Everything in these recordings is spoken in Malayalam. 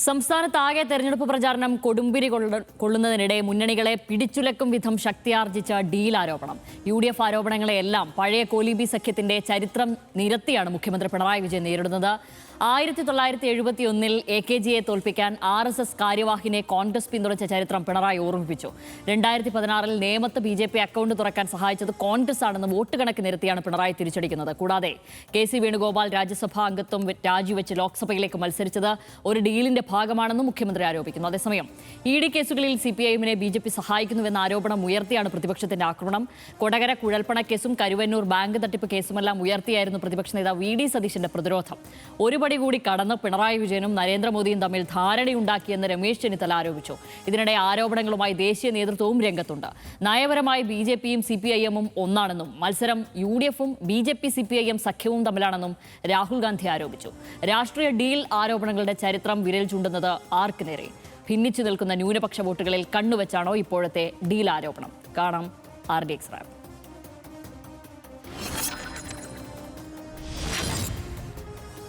സംസ്ഥാനത്താകെ തെരഞ്ഞെടുപ്പ് പ്രചാരണം കൊടുമ്പിരി കൊള്ളുന്നതിനിടെ മുന്നണികളെ പിടിച്ചുലക്കും വിധം ശക്തിയാർജിച്ച ഡീൽ ആരോപണം. UDF ആരോപണങ്ങളെയെല്ലാം പഴയ കോലീബി സഖ്യത്തിന്റെ ചരിത്രം നിരത്തിയാണ് മുഖ്യമന്ത്രി പിണറായി വിജയൻ നേരിടുന്നത്. 1971-ൽ AKGയെ തോൽപ്പിക്കാൻ RSS കാര്യവാഹിനെ കോൺഗ്രസ് പിന്തുണച്ച ചരിത്രം പിണറായി ഓർമ്മിപ്പിച്ചു. 2016-ൽ നേമത്ത് BJP അക്കൗണ്ട് തുറക്കാൻ സഹായിച്ചത് കോൺഗ്രസ് ആണെന്ന് വോട്ട് കണക്ക് നിരത്തിയാണ് പിണറായി തിരിച്ചടിക്കുന്നത്. കൂടാതെ KC വേണുഗോപാൽ രാജ്യസഭാ അംഗത്വം രാജിവെച്ച് ലോക്സഭയിലേക്ക് മത്സരിച്ചത് ഒരു ഡീലിന്റെ ഭാഗമാണെന്നും മുഖ്യമന്ത്രി ആരോപിക്കുന്നു. അതേസമയം ED കേസുകളിൽ CPIM-നെ BJP സഹായിക്കുന്നുവെന്ന ആരോപണം ഉയർത്തിയാണ് പ്രതിപക്ഷത്തിന്റെ ആക്രമണം. കൊടകര കുഴൽപ്പണ കേസും കരുവന്നൂർ ബാങ്ക് തട്ടിപ്പ് കേസുമെല്ലാം ഉയർത്തിയായിരുന്നു പ്രതിപക്ഷ നേതാവ് VD സതീശന്റെ പ്രതിരോധം. ഒരു പടി കൂടി കടന്ന് പിണറായി വിജയനും നരേന്ദ്രമോദിയും തമ്മിൽ ധാരണയുണ്ടാക്കിയെന്ന് രമേശ് ചെന്നിത്തല ആരോപിച്ചു. ഇതിനിടെ ആരോപണങ്ങളുമായി ദേശീയ നേതൃത്വവും രംഗത്തുണ്ട്. നയപരമായി BJP-യും CPIM-ഉം ഒന്നാണെന്നും മത്സരം UDF-ഉം BJP-CPIM സഖ്യവും തമ്മിലാണെന്നും രാഹുൽ ഗാന്ധി ആരോപിച്ചു. രാഷ്ട്രീയ ഡീൽ ആരോപണങ്ങളുടെ ചരിത്രം വിരൽ ചൂണ്ടുന്നത് ആർക്ക് നേരെ? ഭിന്നിച്ചു നിൽക്കുന്ന ന്യൂനപക്ഷ വോട്ടുകളിൽ കണ്ണുവെച്ചാണോ ഇപ്പോഴത്തെ ഡീൽ ആരോപണം? കാണാം RDX റാപ്പ്.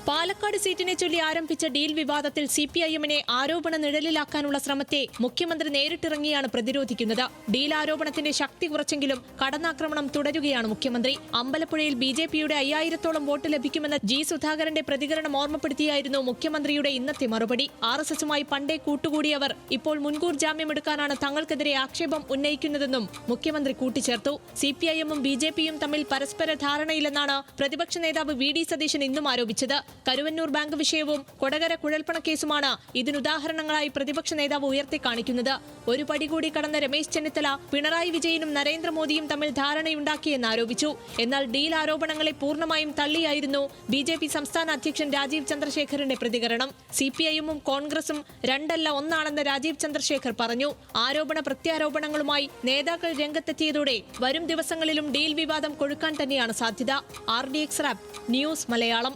പാലക്കാട് സീറ്റിനെ ചൊല്ലി ആരംഭിച്ച ഡീൽ വിവാദത്തിൽ CPIM-നെ ആരോപണ നിഴലിലാക്കാനുള്ള ശ്രമത്തെ മുഖ്യമന്ത്രി നേരിട്ടിറങ്ങിയാണ് പ്രതിരോധിക്കുന്നത്. ഡീൽ ആരോപണത്തിന്റെ ശക്തി കുറച്ചെങ്കിലും കടന്നാക്രമണം തുടരുകയാണ് മുഖ്യമന്ത്രി. അമ്പലപ്പുഴയിൽ BJP-യുടെ 5000-ഓളം വോട്ട് ലഭിക്കുമെന്ന G. സുധാകരന്റെ പ്രതികരണം ഓർമ്മപ്പെടുത്തിയായിരുന്നു മുഖ്യമന്ത്രിയുടെ ഇന്നത്തെ മറുപടി. RSS-മായി പണ്ടേ കൂട്ടുകൂടിയവർ ഇപ്പോൾ മുൻകൂർ ജാമ്യമെടുക്കാനാണ് തങ്ങൾക്കെതിരെ ആക്ഷേപം ഉന്നയിക്കുന്നതെന്നും മുഖ്യമന്ത്രി കൂട്ടിച്ചേർത്തു. CPIM-ഉം BJP-യും തമ്മിൽ പരസ്പര ധാരണയില്ലെന്നാണ് പ്രതിപക്ഷ നേതാവ് VD സതീശൻ ഇന്നും ആരോപിച്ചത്. കരുവന്നൂർ ബാങ്ക് വിഷയവും കൊടകര കുഴൽപ്പണ കേസുമാണ് ഇതിനുദാഹരണങ്ങളായി പ്രതിപക്ഷ നേതാവ് ഉയർത്തിക്കാണിക്കുന്നത്. ഒരു പടി കൂടി കടന്ന രമേശ് ചെന്നിത്തല പിണറായി വിജയനും നരേന്ദ്രമോദിയും തമ്മിൽ ധാരണയുണ്ടാക്കിയെന്ന് ആരോപിച്ചു. എന്നാൽ ഡീൽ ആരോപണങ്ങളെ പൂർണ്ണമായും തള്ളിയായിരുന്നു BJP സംസ്ഥാന അധ്യക്ഷൻ രാജീവ് ചന്ദ്രശേഖറിന്റെ പ്രതികരണം. CPIM-ഉം കോൺഗ്രസും രണ്ടല്ല ഒന്നാണെന്ന് രാജീവ് ചന്ദ്രശേഖർ പറഞ്ഞു. ആരോപണ പ്രത്യാരോപണങ്ങളുമായി നേതാക്കൾ രംഗത്തെത്തിയതോടെ വരും ദിവസങ്ങളിലും ഡീൽ വിവാദം കൊഴുക്കാൻ തന്നെയാണ് സാധ്യത. RDX rap news Malayalam.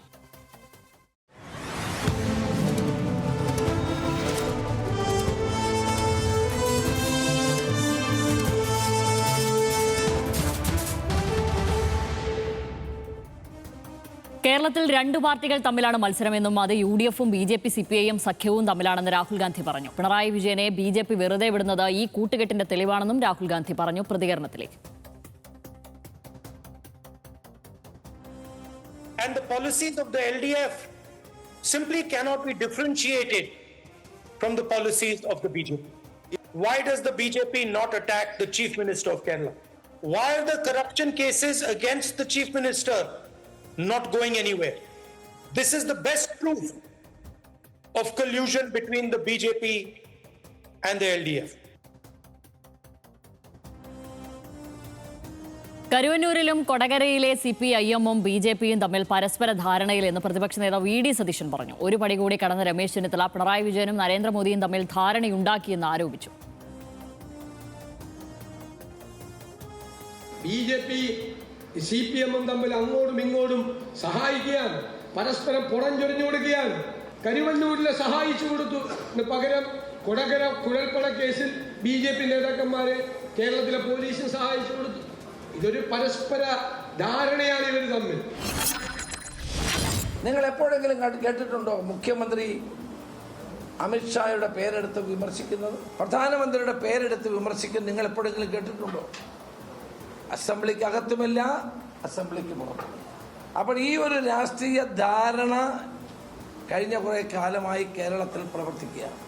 കേരളത്തിൽ രണ്ടു പാർട്ടികൾ തമ്മിലാണ് മത്സരമെന്നും അത് UDF-ഉം BJP-CPIM സഖ്യവും തമ്മിലാണെന്ന് രാഹുൽ ഗാന്ധി പറഞ്ഞു. പിണറായി വിജയനെ BJP വെറുതെ വിടുന്നത് ഈ കൂട്ടുകെട്ടിന്റെ തെളിവാണെന്നും രാഹുൽ ഗാന്ധി പറഞ്ഞു. പ്രതികരണത്തിലേക്ക്. And the policies of the LDF simply cannot be differentiated from the policies of the BJP. Why does the BJP not attack the Chief Minister of Kerala? Why are the corruption cases against the Chief Minister not going anywhere? This is the best proof of collusion between the BJP and the LDF. കരുവന്നൂരിലും കൊടകരയിലെ CPIM-ഉം BJP-യും തമ്മിൽ പരസ്പര ധാരണയിലെന്ന് പ്രതിപക്ഷ നേതാവ് VD സതീശൻ പറഞ്ഞു. ഒരു പടി കൂടി കടന്ന രമേശ് ചെന്നിത്തല പിണറായി വിജയനും നരേന്ദ്രമോദിയും തമ്മിൽ ധാരണയുണ്ടാക്കിയെന്ന് ആരോപിച്ചു. BJP CPM-ഉം തമ്മിൽ അങ്ങോട്ടും ഇങ്ങോട്ടും സഹായിക്കുകയാണ്, പരസ്പരം പുറഞ്ചൊരിഞ്ഞു കൊടുക്കുകയാണ്. കരുവന്നൂരിലെ സഹായിച്ചു കൊടുത്തു, പകരം കൊടകര കുഴൽപ്പണ കേസിൽ BJP നേതാക്കന്മാരെ കേരളത്തിലെ പോലീസിന് സഹായിച്ചു കൊടുത്തു. ഇതൊരു പരസ്പര ധാരണയാണ് ഇവർ തമ്മിൽ. നിങ്ങൾ എപ്പോഴെങ്കിലും കേട്ടിട്ടുണ്ടോ മുഖ്യമന്ത്രി അമിത്ഷായുടെ പേരെടുത്ത് വിമർശിക്കുന്നത്? പ്രധാനമന്ത്രിയുടെ പേരെടുത്ത് വിമർശിക്കുന്നത് നിങ്ങൾ എപ്പോഴെങ്കിലും കേട്ടിട്ടുണ്ടോ? അസംബ്ലിക്ക് അകത്തുമില്ല, അസംബ്ലിക്ക് പുറത്തുമില്ല. അപ്പോൾ ഈ ഒരു രാഷ്ട്രീയ ധാരണ കഴിഞ്ഞ കുറെ കാലമായി കേരളത്തിൽ പ്രവർത്തിക്കുകയാണ്.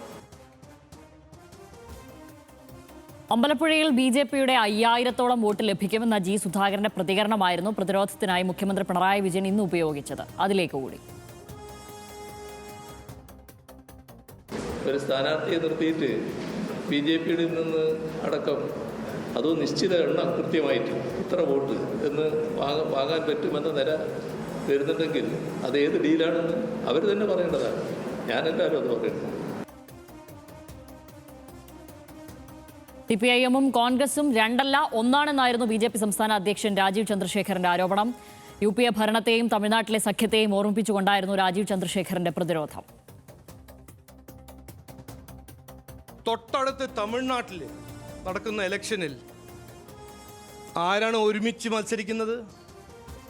അമ്പലപ്പുഴയിൽ BJP-യുടെ 5000-ഓളം വോട്ട് ലഭിക്കുമെന്ന G. സുധാകരന്റെ പ്രതികരണമായിരുന്നു പ്രതിരോധത്തിനായി മുഖ്യമന്ത്രി പിണറായി വിജയൻ ഇന്ന് ഉപയോഗിച്ചത്. അതിലേക്ക് കൂടി. ഒരു സ്ഥാനാർത്ഥിയെ നിർത്തിയിട്ട് BJP-യുടെ നിന്ന് അടക്കം അതോ നിശ്ചിത എണ്ണം കൃത്യമായിട്ട് ഇത്ര വോട്ട് എന്ന് വാങ്ങാൻ പറ്റുമെന്ന നില വരുന്നുണ്ടെങ്കിൽ അത് ഏത് ഡീലാണെന്ന് അവർ തന്നെ പറയേണ്ടതാണ്. ഞാനെല്ലാവരും അത് പറയുന്നത്. CPIM-ഉം കോൺഗ്രസും രണ്ടല്ല ഒന്നാണെന്നായിരുന്നു BJP സംസ്ഥാന അധ്യക്ഷൻ രാജീവ് ചന്ദ്രശേഖറിന്റെ ആരോപണം. UPA ഭരണത്തെയും തമിഴ്നാട്ടിലെ സഖ്യത്തെയും ഓർമ്മിപ്പിച്ചുകൊണ്ടായിരുന്നു രാജീവ് ചന്ദ്രശേഖറിന്റെ പ്രതിരോധം. തൊട്ടടുത്ത് തമിഴ്നാട്ടിൽ നടക്കുന്ന ഇലക്ഷനിൽ ആരാണ് ഒരുമിച്ച് മത്സരിക്കുന്നത്?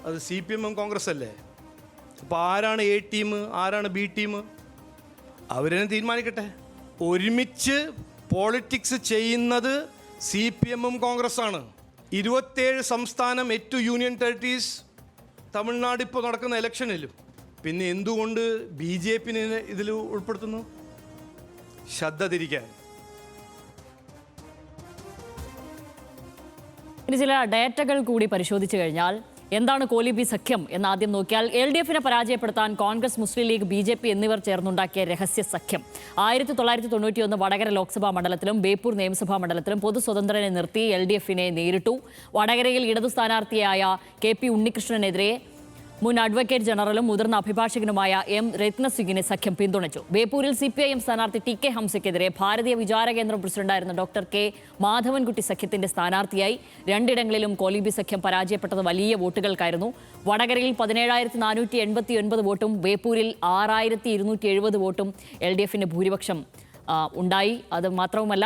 അത് CPM-ഉം കോൺഗ്രസ് അല്ലേ? അപ്പോൾ ആരാണ് A ടീം, ആരാണ് B ടീം? അവരെന്നെ തീരുമാനിക്കട്ടെ. ഒരുമിച്ച് പോളിറ്റിക്സ് ചെയ്യുന്നത് CPM കോൺഗ്രസ്സാണ്. 27 സംസ്ഥാനം, 8 യൂണിയൻ ടെറിട്ടറീസ്, തമിഴ്നാട് ഇപ്പോൾ നടക്കുന്ന ഇലക്ഷനിലും. പിന്നെ എന്തുകൊണ്ട് BJP ഇതിൽ ഉൾപ്പെടുത്തുന്നു? ശ്രദ്ധ തിരിക്കാൻ. ഇനി ചില ഡേറ്റകൾ കൂടി പരിശോധിച്ചു കഴിഞ്ഞാൽ എന്താണ് കോലിബി സഖ്യം എന്നാദ്യം നോക്കിയാൽ LDFനെ പരാജയപ്പെടുത്താൻ കോൺഗ്രസ്, മുസ്ലിം ലീഗ്, BJP എന്നിവർ ചേർന്നുണ്ടാക്കിയ രഹസ്യ സഖ്യം 1991 വടകര ലോക്സഭാ മണ്ഡലത്തിലും ബേപ്പൂർ നിയമസഭാ മണ്ഡലത്തിലും പൊതു സ്വതന്ത്രനെ നിർത്തി LDFനെ നേരിട്ടു. വടകരയിൽ ഇടതു സ്ഥാനാർത്ഥിയായ KP ഉണ്ണികൃഷ്ണനെതിരെ മുൻ അഡ്വക്കേറ്റ് ജനറലും മുതിർന്ന അഭിഭാഷകനുമായ M രത്നസിംഗിനെ സഖ്യം പിന്തുണച്ചു. ബേപ്പൂരിൽ CPIM സ്ഥാനാർത്ഥി TK ഹംസയ്ക്കെതിരെ ഭാരതീയ വിചാര കേന്ദ്രം പ്രസിഡന്റായിരുന്ന ഡോക്ടർ K മാധവൻകുട്ടി സഖ്യത്തിന്റെ സ്ഥാനാർത്ഥിയായി. രണ്ടിടങ്ങളിലും കോലിബി സഖ്യം പരാജയപ്പെട്ടത് വലിയ വോട്ടുകൾക്കായിരുന്നു. വടകരയിൽ 17,489 വോട്ടും ബേപ്പൂരിൽ 6,270 വോട്ടും LDFന് ഭൂരിപക്ഷം ഉണ്ടായി. അത് മാത്രവുമല്ല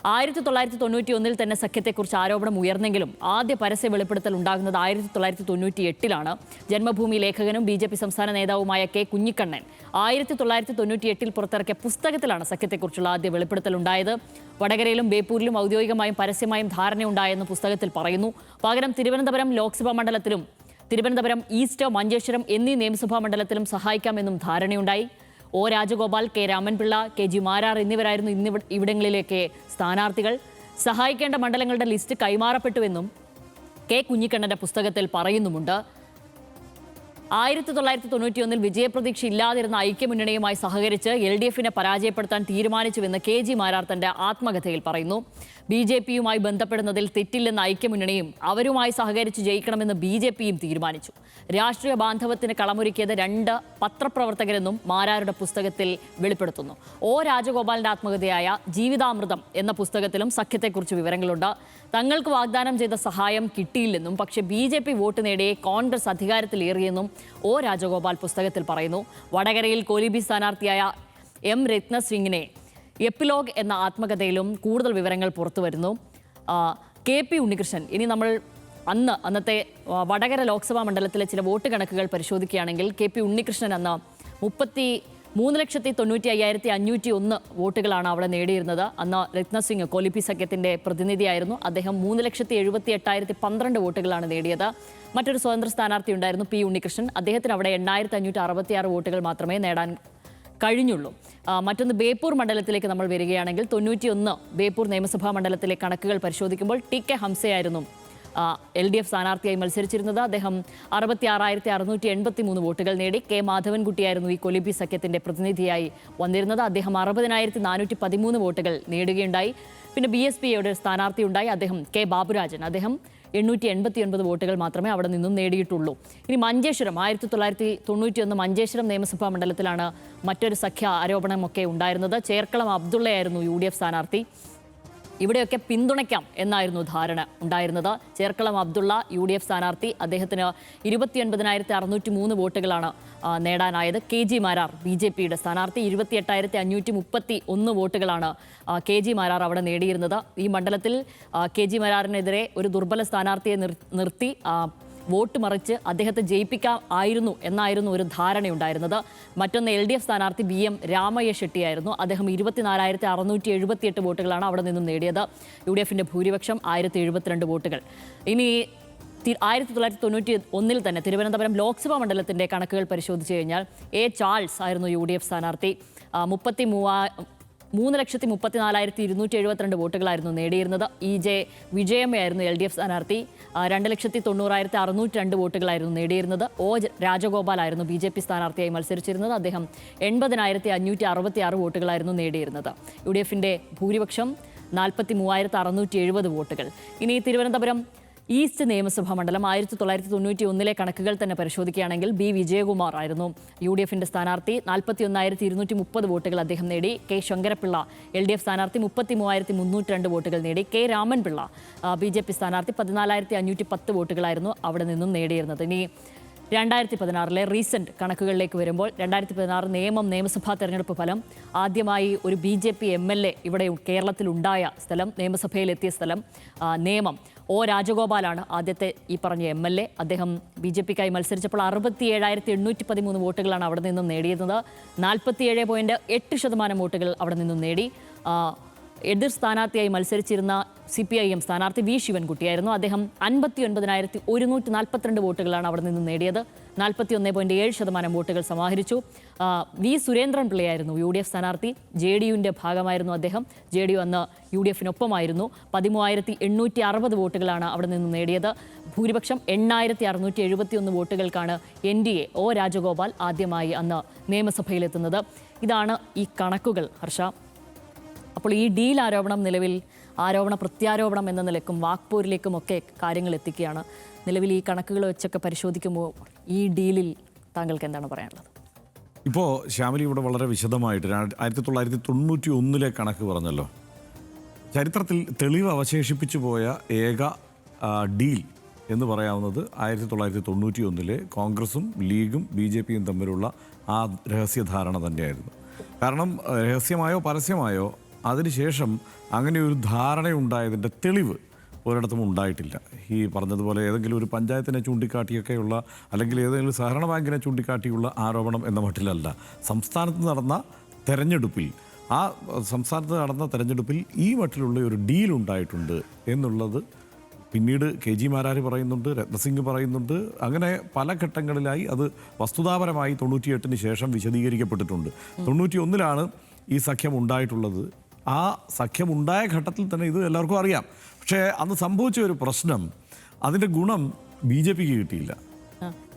1991 തന്നെ സഖ്യത്തെക്കുറിച്ച് ആരോപണം ഉയർന്നെങ്കിലും ആദ്യ പരസ്യ വെളിപ്പെടുത്തൽ ഉണ്ടാകുന്നത് 1998 ജന്മഭൂമി ലേഖകനും BJP സംസ്ഥാന നേതാവുമായ K കുഞ്ഞിക്കണ്ണൻ 1998 പുറത്തിറക്കിയ പുസ്തകത്തിലാണ് സഖ്യത്തെക്കുറിച്ചുള്ള ആദ്യ വെളിപ്പെടുത്തൽ ഉണ്ടായത്. വടകരയിലും ബേപ്പൂരിലും ഔദ്യോഗികമായും പരസ്യമായും ധാരണയുണ്ടായെന്ന് പുസ്തകത്തിൽ പറയുന്നു. പകരം തിരുവനന്തപുരം ലോക്സഭാ മണ്ഡലത്തിലും തിരുവനന്തപുരം ഈസ്റ്റ്, മഞ്ചേശ്വരം എന്നീ നിയമസഭാ മണ്ഡലത്തിലും സഹായിക്കാമെന്നും ധാരണയുണ്ടായി. O Rajagopal, K Raman Pillai, KG Marar എന്നിവരായിരുന്നു ഇവിടങ്ങളിലേക്ക് സ്ഥാനാർത്ഥികൾ. സഹായിക്കേണ്ട മണ്ഡലങ്ങളുടെ ലിസ്റ്റ് കൈമാറപ്പെട്ടുവെന്നും K കുഞ്ഞിക്കണ്ണന്റെ പുസ്തകത്തിൽ പറയുന്നുമുണ്ട്. 1991 വിജയപ്രതീക്ഷ ഇല്ലാതിരുന്ന ഐക്യമുന്നണിയുമായി സഹകരിച്ച് LDFനെ പരാജയപ്പെടുത്താൻ തീരുമാനിച്ചുവെന്ന് KG മാരാർ തന്റെ ആത്മകഥയിൽ പറയുന്നു. BJPയുമായി ബന്ധപ്പെടുന്നതിൽ തെറ്റില്ലെന്ന ഐക്യമുന്നണിയും അവരുമായി സഹകരിച്ച് ജയിക്കണമെന്ന് BJPയും തീരുമാനിച്ചു. രാഷ്ട്രീയ ബാന്ധവത്തിന് കളമൊരുക്കിയത് 2 പത്രപ്രവർത്തകരെന്നും മാരാരുടെ പുസ്തകത്തിൽ വെളിപ്പെടുത്തുന്നു. O രാജഗോപാലിന്റെ ആത്മകഥയായ ജീവിതാമൃതം എന്ന പുസ്തകത്തിലും സഖ്യത്തെക്കുറിച്ച് വിവരങ്ങളുണ്ട്. തങ്ങൾക്ക് വാഗ്ദാനം ചെയ്ത സഹായം കിട്ടിയില്ലെന്നും പക്ഷേ BJP വോട്ട് നേടിയേ കോൺഗ്രസ് അധികാരത്തിലേറിയെന്നും O രാജഗോപാൽ പുസ്തകത്തിൽ പറയുന്നു. വടകരയിൽ കോലിബി സ്ഥാനാർത്ഥിയായ M രത്നസിംഗിനെ എപ്പിലോഗ് എന്ന ആത്മകഥയിലും കൂടുതൽ വിവരങ്ങൾ പുറത്തു വരുന്നു. KP ഉണ്ണികൃഷ്ണൻ, ഇനി നമ്മൾ അന്നത്തെ വടകര ലോക്സഭാ മണ്ഡലത്തിലെ ചില വോട്ട് കണക്കുകൾ പരിശോധിക്കുകയാണെങ്കിൽ KP ഉണ്ണികൃഷ്ണൻ അന്ന് 33,95,501 വോട്ടുകളാണ് അവിടെ നേടിയിരുന്നത്. അന്ന് രത്നസിംഗ് കോലിബി സഖ്യത്തിന്റെ പ്രതിനിധിയായിരുന്നു. അദ്ദേഹം 3,78,012 വോട്ടുകളാണ് നേടിയത്. മറ്റൊരു സ്വതന്ത്ര സ്ഥാനാർത്ഥി ഉണ്ടായിരുന്നു, P ഉണ്ണികൃഷ്ണൻ. അദ്ദേഹത്തിന് അവിടെ 8,566 വോട്ടുകൾ മാത്രമേ നേടാൻ കഴിഞ്ഞുള്ളൂ. മറ്റൊന്ന് ബേപ്പൂർ മണ്ഡലത്തിലേക്ക് നമ്മൾ വരികയാണെങ്കിൽ 91 ബേപ്പൂർ നിയമസഭാ മണ്ഡലത്തിലെ കണക്കുകൾ പരിശോധിക്കുമ്പോൾ TK ഹംസയായിരുന്നു LDF സ്ഥാനാർത്ഥിയായി മത്സരിച്ചിരുന്നത്. അദ്ദേഹം 66,683 വോട്ടുകൾ നേടി. K മാധവൻകുട്ടിയായിരുന്നു ഈ കോലിബി സഖ്യത്തിന്റെ പ്രതിനിധിയായി വന്നിരുന്നത്. അദ്ദേഹം 60,413 വോട്ടുകൾ നേടുകയുണ്ടായി. പിന്നെ BSPയുടെ സ്ഥാനാർത്ഥി ഉണ്ടായി, അദ്ദേഹം K ബാബുരാജൻ. അദ്ദേഹം 889 വോട്ടുകൾ മാത്രമേ അവിടെ നിന്നും നേടിയിട്ടുള്ളൂ. ഇനി മഞ്ചേശ്വരം 1991 മഞ്ചേശ്വരം നിയമസഭാ മണ്ഡലത്തിലാണ് മറ്റൊരു സഖ്യ ആരോപണമൊക്കെ ഉണ്ടായിരുന്നത്. ചേർക്കളം അബ്ദുള്ളയായിരുന്നു UDF സ്ഥാനാർത്ഥി. ഇവിടെയൊക്കെ പിന്തുണയ്ക്കാം എന്നായിരുന്നു ധാരണ ഉണ്ടായിരുന്നത്. ചേർക്കളം അബ്ദുള്ള UDF സ്ഥാനാർത്ഥി, അദ്ദേഹത്തിന് 29,603 വോട്ടുകളാണ് നേടാനായത്. KG മാരാർ BJPയുടെ സ്ഥാനാർത്ഥി 28,531 വോട്ടുകളാണ് KG മാരാർ അവിടെ നേടിയിരുന്നത്. ഈ മണ്ഡലത്തിൽ KG മാരാറിനെതിരെ ഒരു ദുർബല സ്ഥാനാർത്ഥിയെ നിർത്തി വോട്ട് മറിച്ച് അദ്ദേഹത്തെ ജയിപ്പിക്കാമായിരുന്നു എന്നായിരുന്നു ഒരു ധാരണയുണ്ടായിരുന്നത്. മറ്റൊന്ന് LDF സ്ഥാനാർത്ഥി BM രാമയ്യ ഷെട്ടിയായിരുന്നു. അദ്ദേഹം 24,678 വോട്ടുകളാണ് അവിടെ നിന്നും നേടിയത്. UDFന്റെ ഭൂരിപക്ഷം 1,072 വോട്ടുകൾ. ഇനി 1991 തന്നെ തിരുവനന്തപുരം ലോക്സഭാ മണ്ഡലത്തിന്റെ കണക്കുകൾ പരിശോധിച്ചു കഴിഞ്ഞാൽ A ചാൾസ് ആയിരുന്നു UDF സ്ഥാനാർത്ഥി. 3,34,272 വോട്ടുകളായിരുന്നു നേടിയിരുന്നത്. EJ വിജയമ്മയായിരുന്നു LDF സ്ഥാനാർത്ഥി. 2,90,602 വോട്ടുകളായിരുന്നു നേടിയിരുന്നത്. O രാജഗോപാലായിരുന്നു BJP സ്ഥാനാർത്ഥിയായി മത്സരിച്ചിരുന്നത്. അദ്ദേഹം 80,566 വോട്ടുകളായിരുന്നു നേടിയിരുന്നത്. UDFന്റെ ഭൂരിപക്ഷം 43,670 വോട്ടുകൾ. ഇനി തിരുവനന്തപുരം ഈസ്റ്റ് നിയമസഭാ മണ്ഡലം 1991 കണക്കുകൾ തന്നെ പരിശോധിക്കുകയാണെങ്കിൽ B വിജയകുമാർ ആയിരുന്നു UDFന്റെ സ്ഥാനാർത്ഥി. 41,230 വോട്ടുകൾ അദ്ദേഹം നേടി. K ശങ്കരപ്പിള്ള LDF സ്ഥാനാർത്ഥി 33,302 വോട്ടുകൾ നേടി. K രാമൻപിള്ള BJP സ്ഥാനാർത്ഥി 14,510 വോട്ടുകളായിരുന്നു അവിടെ നിന്നും നേടിയിരുന്നത്. ഇനി 2016 റീസെന്റ് കണക്കുകളിലേക്ക് വരുമ്പോൾ 2016 നിയമസഭാ തെരഞ്ഞെടുപ്പ് ഫലം ആദ്യമായി ഒരു BJP MLA ഇവിടെ കേരളത്തിലുണ്ടായ സ്ഥലം, നിയമസഭയിലെത്തിയ സ്ഥലം നേമം. ഒ രാജഗോപാലാണ് ആദ്യത്തെ ഈ പറഞ്ഞ MLA. അദ്ദേഹം BJPക്കായി മത്സരിച്ചപ്പോൾ 67,813 വോട്ടുകളാണ് അവിടെ നിന്നും നേടിയിരുന്നത്. 47.8% വോട്ടുകൾ അവിടെ നിന്നും നേടി. എതിർ സ്ഥാനാർത്ഥിയായി മത്സരിച്ചിരുന്ന CPIM സ്ഥാനാർത്ഥി V ശിവൻകുട്ടിയായിരുന്നു. അദ്ദേഹം 59,142 വോട്ടുകളാണ് അവിടെ നിന്ന് നേടിയത്. 41.7% വോട്ടുകൾ സമാഹരിച്ചു. V സുരേന്ദ്രൻ പിള്ളയായിരുന്നു UDF സ്ഥാനാർത്ഥി. JDUവിൻ്റെ ഭാഗമായിരുന്നു അദ്ദേഹം. JDU അന്ന് UDFനൊപ്പമായിരുന്നു. 13,860 വോട്ടുകളാണ് അവിടെ നിന്ന് നേടിയത്. ഭൂരിപക്ഷം 8,671 വോട്ടുകൾക്കാണ് NDA ഒ രാജഗോപാൽ ആദ്യമായി അന്ന് നിയമസഭയിലെത്തുന്നത്. ഇതാണ് ഈ കണക്കുകൾ, ഹർഷ. അപ്പോൾ ഈ ഡീൽ ആരോപണം നിലവിൽ ആരോപണ പ്രത്യാരോപണം എന്ന നിലക്കും വാക്പോരിലേക്കുമൊക്കെ കാര്യങ്ങൾ എത്തിക്കുകയാണ്. നിലവിൽ ഈ കണക്കുകൾ വെച്ചൊക്കെ പരിശോധിക്കുമ്പോൾ ഈ ഡീലിൽ താങ്കൾക്ക് എന്താണ് പറയാനുള്ളത്? ഇപ്പോൾ ശ്യാമലി ഇവിടെ വളരെ വിശദമായിട്ട് 1991 കണക്ക് പറഞ്ഞല്ലോ. ചരിത്രത്തിൽ തെളിവ് അവശേഷിപ്പിച്ചു പോയ ഏക ഡീൽ എന്ന് പറയാവുന്നത് 1991 കോൺഗ്രസും ലീഗും BJPയും തമ്മിലുള്ള ആ രഹസ്യധാരണ തന്നെയായിരുന്നു. കാരണം രഹസ്യമായോ പരസ്യമായോ അതിനുശേഷം അങ്ങനെ ഒരു ധാരണയുണ്ടായതിൻ്റെ തെളിവ് ഒരിടത്തും ഉണ്ടായിട്ടില്ല. ഈ പറഞ്ഞതുപോലെ ഏതെങ്കിലും ഒരു പഞ്ചായത്തിനെ ചൂണ്ടിക്കാട്ടിയൊക്കെയുള്ള അല്ലെങ്കിൽ ഏതെങ്കിലും സഹകരണ ബാങ്കിനെ ചൂണ്ടിക്കാട്ടിയുള്ള ആരോപണം എന്ന മട്ടിലല്ല. സംസ്ഥാനത്ത് നടന്ന തെരഞ്ഞെടുപ്പിൽ ഈ മട്ടിലുള്ള ഒരു ഡീൽ ഉണ്ടായിട്ടുണ്ട് എന്നുള്ളത് പിന്നീട് KG മാരാര് പറയുന്നുണ്ട്, രത്നസിംഗ് പറയുന്നുണ്ട്. അങ്ങനെ പല ഘട്ടങ്ങളിലായി അത് വസ്തുതാപരമായി 98 ശേഷം വിശദീകരിക്കപ്പെട്ടിട്ടുണ്ട്. 91 ഈ സഖ്യം ഉണ്ടായിട്ടുള്ളത്. ആ സഖ്യമുണ്ടായ ഘട്ടത്തിൽ തന്നെ ഇത് എല്ലാവർക്കും അറിയാം. പക്ഷേ അന്ന് സംഭവിച്ച ഒരു പ്രശ്നം, അതിൻ്റെ ഗുണം BJPക്ക് കിട്ടിയില്ല.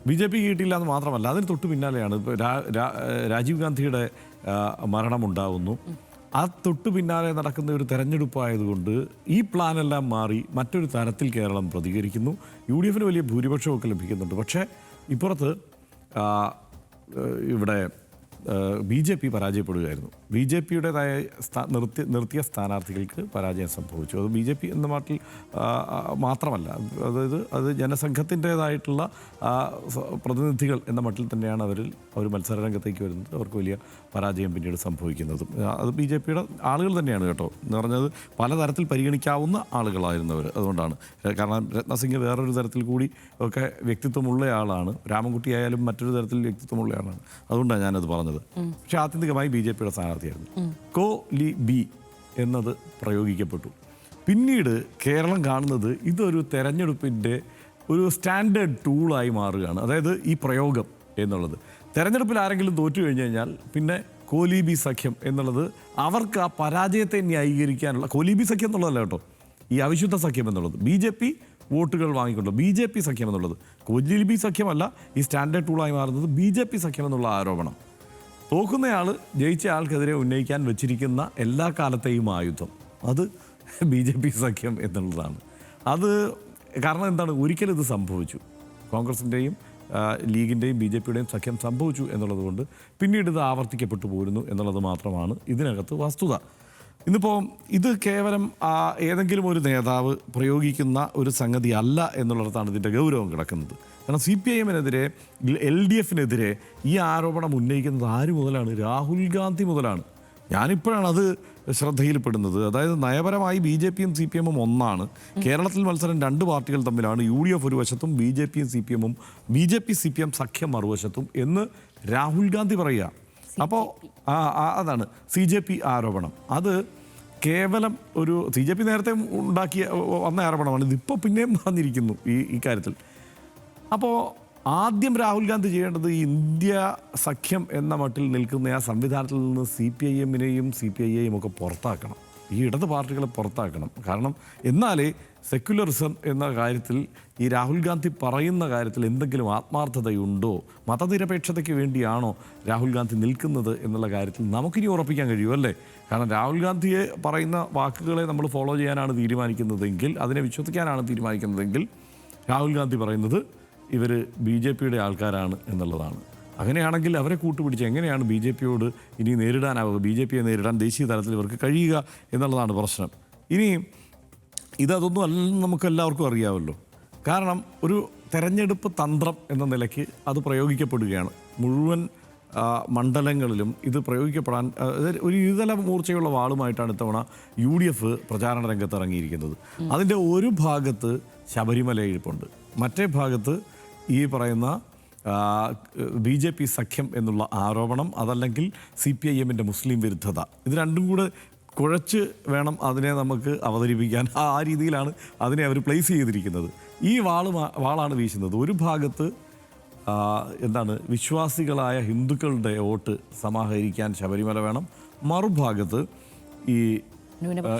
BJPക്ക് കിട്ടിയില്ല എന്ന് മാത്രമല്ല, അതിന് തൊട്ട് പിന്നാലെയാണ് രാജീവ് ഗാന്ധിയുടെ മരണമുണ്ടാകുന്നു. ആ തൊട്ട് പിന്നാലെ നടക്കുന്ന ഒരു തെരഞ്ഞെടുപ്പായതുകൊണ്ട് ഈ പ്ലാനെല്ലാം മാറി മറ്റൊരു തരത്തിൽ കേരളം പ്രതികരിക്കുന്നു. UDFന് വലിയ ഭൂരിപക്ഷമൊക്കെ ലഭിക്കുന്നുണ്ട്. പക്ഷേ ഇപ്പുറത്ത് ഇവിടെ BJP പരാജയപ്പെടുകയായിരുന്നു. BJPയുടേതായ നിർത്തിയ സ്ഥാനാർത്ഥികൾക്ക് പരാജയം സംഭവിച്ചു. അത് BJP എന്ന മട്ടിൽ മാത്രമല്ല, അതായത് അത് ജനസംഘത്തിൻ്റേതായിട്ടുള്ള പ്രതിനിധികൾ എന്ന മട്ടിൽ തന്നെയാണ് അവർ മത്സരരംഗത്തേക്ക് വരുന്നത്. അവർക്ക് വലിയ പരാജയം പിന്നീട് സംഭവിക്കുന്നതും അത് BJPയുടെ ആളുകൾ തന്നെയാണ് കേട്ടോ. എന്ന് പറഞ്ഞത് പലതരത്തിൽ പരിഗണിക്കാവുന്ന ആളുകളായിരുന്നവർ. അതുകൊണ്ടാണ്. കാരണം രത്നസിംഗ് വേറൊരു തരത്തിൽ കൂടി ഒക്കെ വ്യക്തിത്വമുള്ള ആളാണ്. രാമൻകുട്ടി ആയാലും മറ്റൊരു തരത്തിൽ വ്യക്തിത്വമുള്ള ആളാണ്. അതുകൊണ്ടാണ് ഞാനത് പറഞ്ഞത്. പക്ഷെ ആത്യന്തികമായി BJPയുടെ സ്ഥാനാർത്ഥിയായിരുന്നു. കോലി എന്നത് പ്രയോഗിക്കപ്പെട്ടു. പിന്നീട് കേരളം കാണുന്നത് ഇതൊരു തെരഞ്ഞെടുപ്പിൻ്റെ ഒരു സ്റ്റാൻഡേർഡ് ടൂളായി മാറുകയാണ്. അതായത് ഈ പ്രയോഗം എന്നുള്ളത് തെരഞ്ഞെടുപ്പിൽ ആരെങ്കിലും തോറ്റു കഴിഞ്ഞു കഴിഞ്ഞാൽ പിന്നെ കോലി സഖ്യം എന്നുള്ളത് അവർക്ക് ആ പരാജയത്തെ ന്യായീകരിക്കാനുള്ള, കോലി സഖ്യം എന്നുള്ളതല്ല കേട്ടോ, ഈ അവിശുദ്ധ സഖ്യം എന്നുള്ളത് BJP വോട്ടുകൾ വാങ്ങിക്കൊണ്ടു BJP സഖ്യം എന്നുള്ളത്, കോലി സഖ്യമല്ല, ഈ സ്റ്റാൻഡേർഡ് ടൂളായി മാറുന്നത് BJP സഖ്യം എന്നുള്ള ആരോപണം. തോക്കുന്നയാൾ ജയിച്ച ആൾക്കെതിരെ ഉന്നയിക്കാൻ വെച്ചിരിക്കുന്ന എല്ലാ കാലത്തെയും ആയുധം അത് BJP സഖ്യം എന്നുള്ളതാണ്. അത് കാരണം എന്താണ്, ഒരിക്കലും ഇത് സംഭവിച്ചു. കോൺഗ്രസിൻ്റെയും ലീഗിൻ്റെയും BJPയുടെയും സഖ്യം സംഭവിച്ചു എന്നുള്ളത് കൊണ്ട് പിന്നീട് ഇത് ആവർത്തിക്കപ്പെട്ടു പോരുന്നു എന്നുള്ളത് മാത്രമാണ് ഇതിനകത്ത് വസ്തുത. ഇന്നിപ്പോൾ ഇത് കേവലം ഏതെങ്കിലും ഒരു നേതാവ് പ്രയോഗിക്കുന്ന ഒരു സംഗതി അല്ല എന്നുള്ളിടത്താണ് ഇതിൻ്റെ ഗൗരവം കിടക്കുന്നത്. കാരണം CPIMനെതിരെ LDFനെതിരെ ഈ ആരോപണം ഉന്നയിക്കുന്നത് ആര് മുതലാണ്? രാഹുൽ ഗാന്ധി മുതലാണ്. ഞാനിപ്പോഴാണ് അത് ശ്രദ്ധയിൽപ്പെടുന്നത്. അതായത് നയപരമായി BJPയും CPIMും ഒന്നാണ്. കേരളത്തിൽ മത്സരം 2 പാർട്ടികൾ തമ്മിലാണ്. UDF ഒരു വശത്തും BJPയും CPIMും, BJP CPM സഖ്യം മറുവശത്തും എന്ന് രാഹുൽ ഗാന്ധി പറയുക. അപ്പോൾ അതാണ് CJP ആരോപണം. അത് കേവലം ഒരു CJP നേരത്തെ വന്ന ആരോപണമാണ്. ഇതിപ്പോൾ പിന്നെയും പറഞ്ഞിരിക്കുന്നു ഈ കാര്യത്തിൽ. അപ്പോൾ ആദ്യം രാഹുൽ ഗാന്ധി ചെയ്യേണ്ടത് ഇന്ത്യ സഖ്യം എന്ന മട്ടിൽ നിൽക്കുന്ന ആ സംവിധാനത്തിൽ നിന്ന് CPIMനെയും CPIയെയും ഒക്കെ പുറത്താക്കണം. ഈ ഇടത് പാർട്ടികളെ പുറത്താക്കണം. കാരണം എന്നാലേ സെക്യുലറിസം എന്ന കാര്യത്തിൽ ഈ രാഹുൽ ഗാന്ധി പറയുന്ന കാര്യത്തിൽ എന്തെങ്കിലും ആത്മാർത്ഥതയുണ്ടോ, മതനിരപേക്ഷതയ്ക്ക് വേണ്ടിയാണോ രാഹുൽ ഗാന്ധി നിൽക്കുന്നത് എന്നുള്ള കാര്യത്തിൽ നമുക്കിനി ഉറപ്പിക്കാൻ കഴിയുമല്ലേ. കാരണം രാഹുൽ ഗാന്ധിയെ പറയുന്ന വാക്കുകളെ നമ്മൾ ഫോളോ ചെയ്യാനാണ് തീരുമാനിക്കുന്നതെങ്കിൽ, അതിനെ വിശ്വസിക്കാനാണ് തീരുമാനിക്കുന്നതെങ്കിൽ രാഹുൽ ഗാന്ധി പറയുന്നത് ഇവർ BJPയുടെ ആൾക്കാരാണ് എന്നുള്ളതാണ്. അങ്ങനെയാണെങ്കിൽ അവരെ കൂട്ടുപിടിച്ച് എങ്ങനെയാണ് BJPയോട് ഇനി നേരിടാനാവുക, BJPയെ നേരിടാൻ ദേശീയ തലത്തിൽ ഇവർക്ക് കഴിയുക എന്നുള്ളതാണ് പ്രശ്നം. ഇനി അതൊന്നും അല്ലെന്ന് നമുക്ക് എല്ലാവർക്കും അറിയാമല്ലോ. കാരണം ഒരു തെരഞ്ഞെടുപ്പ് തന്ത്രം എന്ന നിലയ്ക്ക് അത് പ്രയോഗിക്കപ്പെടുകയാണ്. മുഴുവൻ മണ്ഡലങ്ങളിലും ഇത് പ്രയോഗിക്കപ്പെടാൻ ഒരു ഇരുതല മൂർച്ചയുള്ള വാളുമായിട്ടാണ് ഇത്തവണ UDF പ്രചാരണ രംഗത്ത് ഇറങ്ങിയിരിക്കുന്നത്. അതിൻ്റെ ഒരു ഭാഗത്ത് ശബരിമല ഇരിപ്പുണ്ട്, മറ്റേ ഭാഗത്ത് ഈ പറയുന്ന BJP സഖ്യം എന്നുള്ള ആരോപണം, അതല്ലെങ്കിൽ CPIM-ൻ്റെ മുസ്ലിം വിരുദ്ധത. ഇത് രണ്ടും കൂടെ കുഴച്ച് വേണം അതിനെ നമുക്ക് അവതരിപ്പിക്കാൻ. ആ രീതിയിലാണ് അതിനെ അവർ പ്ലേസ് ചെയ്തിരിക്കുന്നത്. ഈ വാളാണ് വീശുന്നത്. ഒരു ഭാഗത്ത് വിശ്വാസികളായ ഹിന്ദുക്കളുടെ വോട്ട് സമാഹരിക്കാൻ ശബരിമല വേണം, മറുഭാഗത്ത് ഈ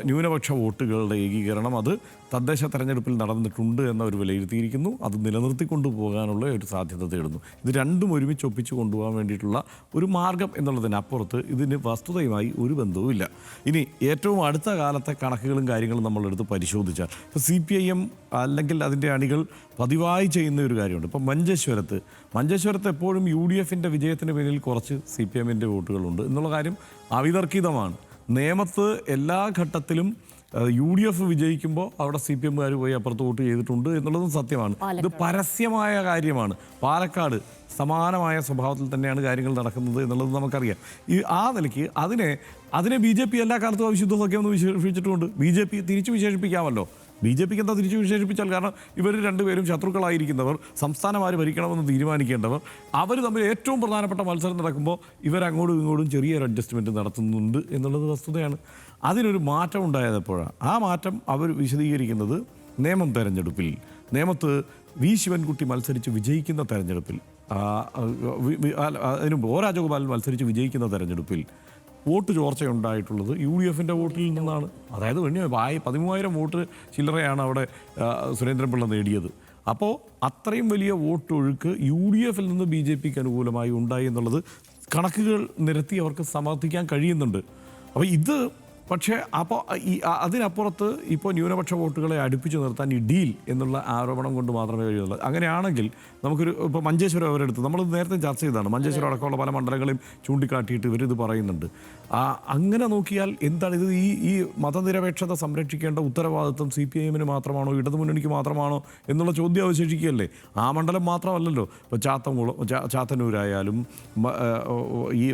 ന്യൂനപക്ഷ വോട്ടുകളുടെ ഏകീകരണം അത് തദ്ദേശ തെരഞ്ഞെടുപ്പിൽ നടന്നിട്ടുണ്ട് എന്നവർ വിലയിരുത്തിയിരിക്കുന്നു. അത് നിലനിർത്തിക്കൊണ്ടു പോകാനുള്ള ഒരു സാധ്യത തേടുന്നു. ഇത് രണ്ടും ഒരുമിച്ച് ഒപ്പിച്ച് കൊണ്ടുപോകാൻ വേണ്ടിയിട്ടുള്ള ഒരു മാർഗം എന്നുള്ളതിനപ്പുറത്ത് ഇതിന് വസ്തുതയുമായി ഒരു ബന്ധവുമില്ല. ഇനി ഏറ്റവും അടുത്ത കാലത്തെ കണക്കുകളും കാര്യങ്ങളും നമ്മളെടുത്ത് പരിശോധിച്ചാൽ ഇപ്പോൾ CPIM അല്ലെങ്കിൽ അതിൻ്റെ അണികൾ പതിവായി ചെയ്യുന്ന ഒരു കാര്യമുണ്ട്. ഇപ്പം മഞ്ചേശ്വരത്ത് എപ്പോഴും UDF-ൻ്റെ വിജയത്തിന് പിന്നിൽ കുറച്ച് CPIM-ൻ്റെ വോട്ടുകളുണ്ട് എന്നുള്ള കാര്യം അവിതർക്കിതമാണ്. നേമത്ത് എല്ലാ ഘട്ടത്തിലും UDF വിജയിക്കുമ്പോൾ അവിടെ CPM-കാർ പോയി അപ്പുറത്ത് വോട്ട് ചെയ്തിട്ടുണ്ട് എന്നുള്ളതും സത്യമാണ്. ഇത് പരസ്യമായ കാര്യമാണ്. പാലക്കാട് സമാനമായ സ്വഭാവത്തിൽ തന്നെയാണ് കാര്യങ്ങൾ നടക്കുന്നത് എന്നുള്ളത് നമുക്കറിയാം. ആ നിലയ്ക്ക് അതിനെ BJP എല്ലാ കാലത്തും അവിശുദ്ധ സഖ്യമെന്ന് വിശേഷിപ്പിച്ചിട്ടുമുണ്ട്. BJP തിരിച്ചു വിശേഷിപ്പിക്കാമല്ലോ. BJPക്ക് എന്താ തിരിച്ചു വിശേഷിപ്പിച്ചാൽ, കാരണം ഇവർ രണ്ടുപേരും ശത്രുക്കളായിരിക്കുന്നവർ, സംസ്ഥാനം ആര് ഭരിക്കണമെന്ന് തീരുമാനിക്കേണ്ടവർ, അവർ തമ്മിൽ ഏറ്റവും പ്രധാനപ്പെട്ട മത്സരം നടക്കുമ്പോൾ ഇവരങ്ങോട്ടും ഇങ്ങോട്ടും ചെറിയൊരു അഡ്ജസ്റ്റ്മെൻറ്റ് നടത്തുന്നുണ്ട് എന്നുള്ളത് വസ്തുതയാണ്. അതിനൊരു മാറ്റം ഉണ്ടായപ്പോഴാണ്. ആ മാറ്റം അവർ വിശദീകരിക്കുന്നത് നേമം തെരഞ്ഞെടുപ്പിൽ, നേമത്ത് ശിവൻകുട്ടി മത്സരിച്ച് വിജയിക്കുന്ന തെരഞ്ഞെടുപ്പിൽ, അതിന് രാജഗോപാലൻ മത്സരിച്ച് വിജയിക്കുന്ന തെരഞ്ഞെടുപ്പിൽ വോട്ട് ചോർച്ചയുണ്ടായിട്ടുള്ളത് UDF-ൻ്റെ വോട്ടിൽ നിന്നാണ്. അതായത് 13,000 വോട്ട് ചില്ലറയാണ് അവിടെ സുരേന്ദ്രൻപിള്ള നേടിയത്. അപ്പോൾ അത്രയും വലിയ വോട്ടൊഴുക്ക് UDF-ൽ നിന്ന് BJPക്ക് അനുകൂലമായി ഉണ്ടായി എന്നുള്ളത് കണക്കുകൾ നിരത്തി അവർക്ക് സമർത്ഥിക്കാൻ കഴിയുന്നുണ്ട്. അപ്പോൾ ഇത് പക്ഷേ അതിനപ്പുറത്ത് ഇപ്പോൾ ന്യൂനപക്ഷ വോട്ടുകളെ അടുപ്പിച്ചു നിർത്താൻ ഈ ഡീൽ എന്നുള്ള ആരോപണം കൊണ്ട് മാത്രമേ കഴിയുള്ളൂ. അങ്ങനെയാണെങ്കിൽ ഇപ്പോൾ മഞ്ചേശ്വരം അവരെടുത്ത് നമ്മൾ നേരത്തെ ചർച്ച ചെയ്തതാണ്. മഞ്ചേശ്വരം അടക്കമുള്ള പല മണ്ഡലങ്ങളെയും ചൂണ്ടിക്കാട്ടിയിട്ട് ഇവരിത് പറയുന്നുണ്ട്. അങ്ങനെ നോക്കിയാൽ എന്താണ് ഇത്? ഈ മതനിരപേക്ഷത സംരക്ഷിക്കേണ്ട ഉത്തരവാദിത്വം CPIM-ന് മാത്രമാണോ, ഇടതുമുന്നണിക്ക് മാത്രമാണോ എന്നുള്ള ചോദ്യം അവശേഷിക്കുകയല്ലേ. ആ മണ്ഡലം മാത്രമല്ലല്ലോ. ഇപ്പോൾ ചാത്തന്നൂരായാലും ഈ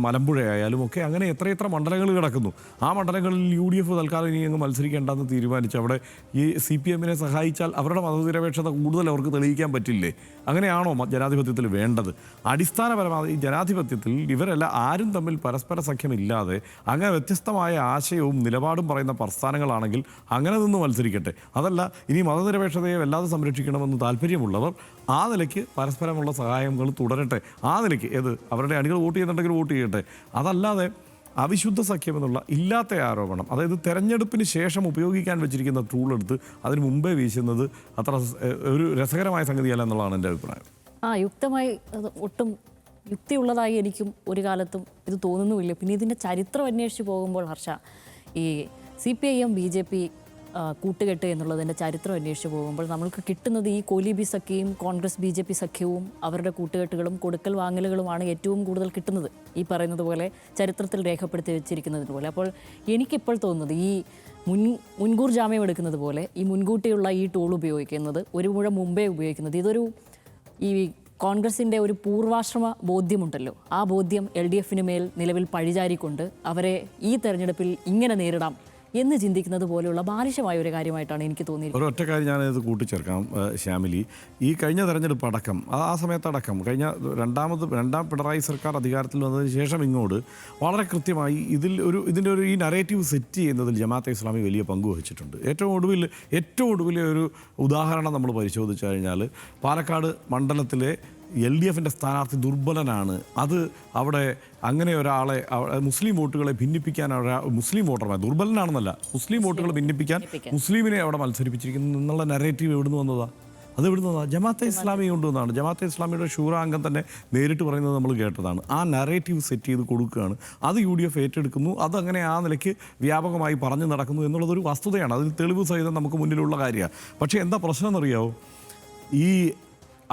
മലമ്പുഴയായാലും ഒക്കെ അങ്ങനെ എത്രയെത്ര മണ്ഡലങ്ങൾ കിടക്കുന്നു. ആ മണ്ഡലങ്ങളിൽ UDF തൽക്കാലം ഇനി അങ്ങ് മത്സരിക്കേണ്ടെന്ന് തീരുമാനിച്ച് അവിടെ ഈ CPM-നെ സഹായിച്ചാൽ അവരുടെ മതനിരപേക്ഷത കൂടുതൽ അവർക്ക് തെളിയിക്കാൻ പറ്റില്ലേ? അങ്ങനെയാണോ ജനാധിപത്യത്തിൽ വേണ്ടത്? അടിസ്ഥാനപരമായി ജനാധിപത്യത്തിൽ ഇവരെല്ലാം ആരും തമ്മിൽ പരസ്പര സഖ്യമില്ലാതെ അങ്ങനെ വ്യത്യസ്തമായ ആശയവും നിലപാടും പറയുന്ന പ്രസ്ഥാനങ്ങളാണെങ്കിൽ അങ്ങനെ നിന്ന് മത്സരിക്കട്ടെ. അതല്ല, ഇനി മതനിരപേക്ഷതയെ വല്ലാതെ സംരക്ഷിക്കണമെന്ന് താല്പര്യമുള്ളവർ ആ നിലയ്ക്ക് പരസ്പരമുള്ള സഹായങ്ങൾ തുടരട്ടെ. ആ നിലയ്ക്ക് അവരുടെ അണികൾ വോട്ട് ചെയ്യുന്നുണ്ടെങ്കിൽ വോട്ട് ചെയ്യട്ടെ. അതല്ലാതെ അവിശുദ്ധ സഖ്യം എന്നുള്ള ഇല്ലാത്ത ആരോപണം, അതായത് തെരഞ്ഞെടുപ്പിന് ശേഷം ഉപയോഗിക്കാൻ വെച്ചിരിക്കുന്ന ടൂളെടുത്ത് അതിന് മുമ്പേ വീശുന്നത് അത്ര ഒരു രസകരമായ സംഗതിയല്ല എന്നുള്ളതാണ് എൻ്റെ അഭിപ്രായം. യുക്തമായി ഒട്ടും യുക്തിയുള്ളതായി എനിക്കും ഒരു കാലത്തും ഇത് തോന്നുന്നുമില്ല. പിന്നെ ഇതിൻ്റെ ചരിത്രം അന്വേഷിച്ച് പോകുമ്പോൾ ഹർഷ, ഈ CPIM BJP കൂട്ടുകെട്ട് എന്നുള്ളതിൻ്റെ ചരിത്രം അന്വേഷിച്ച് പോകുമ്പോൾ നമ്മൾക്ക് കിട്ടുന്നത് ഈ കോലീബി സഖ്യവും കോൺഗ്രസ് BJP സഖ്യവും അവരുടെ കൂട്ടുകെട്ടുകളും കൊടുക്കൽ വാങ്ങലുകളുമാണ് ഏറ്റവും കൂടുതൽ കിട്ടുന്നത്, ഈ പറയുന്നത് പോലെ ചരിത്രത്തിൽ രേഖപ്പെടുത്തി വെച്ചിരിക്കുന്നത് പോലെ. അപ്പോൾ എനിക്കിപ്പോൾ തോന്നുന്നത് ഈ മുൻകൂർ ജാമ്യം എടുക്കുന്നത് പോലെ ഈ മുൻകൂട്ടിയുള്ള ഈ ടൂൾ ഉപയോഗിക്കുന്നത്, ഒരു മുഴ മുമ്പേ ഉപയോഗിക്കുന്നത്, ഇതൊരു ഈ കോൺഗ്രസിൻ്റെ ഒരു പൂർവാശ്രമ ബോധ്യമുണ്ടല്ലോ, ആ ബോധ്യം LDF-ന് മേൽ നിലവിൽ പഴിചാരിക്കൊണ്ട് അവരെ ഈ തെരഞ്ഞെടുപ്പിൽ ഇങ്ങനെ നേരിടാം എന്ന് ചിന്തിക്കുന്നത് പോലെയുള്ള ബാലിശമായ ഒരു കാര്യമായിട്ടാണ് എനിക്ക് തോന്നിയത്. ഒരൊറ്റ കാര്യം ഞാനിത് കൂട്ടിച്ചേർക്കാം ശ്യാമിലി. ഈ കഴിഞ്ഞ തെരഞ്ഞെടുപ്പ് അടക്കം, ആ സമയത്തടക്കം, രണ്ടാം പിണറായി സർക്കാർ അധികാരത്തിൽ വന്നതിന് ശേഷം ഇങ്ങോട്ട് വളരെ കൃത്യമായി ഇതിൻ്റെ ഒരു ഈ നറേറ്റീവ് സെറ്റ് ചെയ്യുന്നതിൽ ജമാഅത്തെ ഇസ്ലാമി വലിയ പങ്ക് വഹിച്ചിട്ടുണ്ട്. ഏറ്റവും ഒടുവിലെ ഒരു ഉദാഹരണം നമ്മൾ പരിശോധിച്ചു കഴിഞ്ഞാൽ പാലക്കാട് മണ്ഡലത്തിലെ LDF-ൻ്റെ സ്ഥാനാർത്ഥി ദുർബലനാണ്. അത് അവിടെ അങ്ങനെ ഒരാളെ മുസ്ലിം വോട്ടുകളെ ഭിന്നിപ്പിക്കാൻ മുസ്ലിം വോട്ടർമാർ ദുർബലനാണെന്നല്ല, മുസ്ലിം വോട്ടുകൾ ഭിന്നിപ്പിക്കാൻ മുസ്ലിമിനെ അവിടെ മത്സരിപ്പിച്ചിരിക്കുന്നു എന്നുള്ള നറേറ്റീവ് എവിടുന്ന് വന്നതാണ്? അത് എവിടുന്ന് വന്നതാണ്? ജമാഅത്തെ ഇസ്ലാമി കൊണ്ടുവന്നതാണ്. ജമാഅത്തെ ഇസ്ലാമിയുടെ ഷൂറ അംഗം തന്നെ നേരിട്ട് പറയുന്നത് നമ്മൾ കേട്ടതാണ്. ആ നറേറ്റീവ് സെറ്റ് ചെയ്ത് കൊടുക്കുകയാണ്. അത് UDF ഏറ്റെടുക്കുന്നു. അതങ്ങനെ ആ നിലയ്ക്ക് വ്യാപകമായി പറഞ്ഞു നടക്കുന്നു എന്നുള്ളതൊരു വസ്തുതയാണ്. അതിൽ തെളിവ് സഹിതം നമുക്ക് മുന്നിലുള്ള കാര്യമാണ്. പക്ഷേ എന്താ പ്രശ്നം എന്നറിയാമോ? ഈ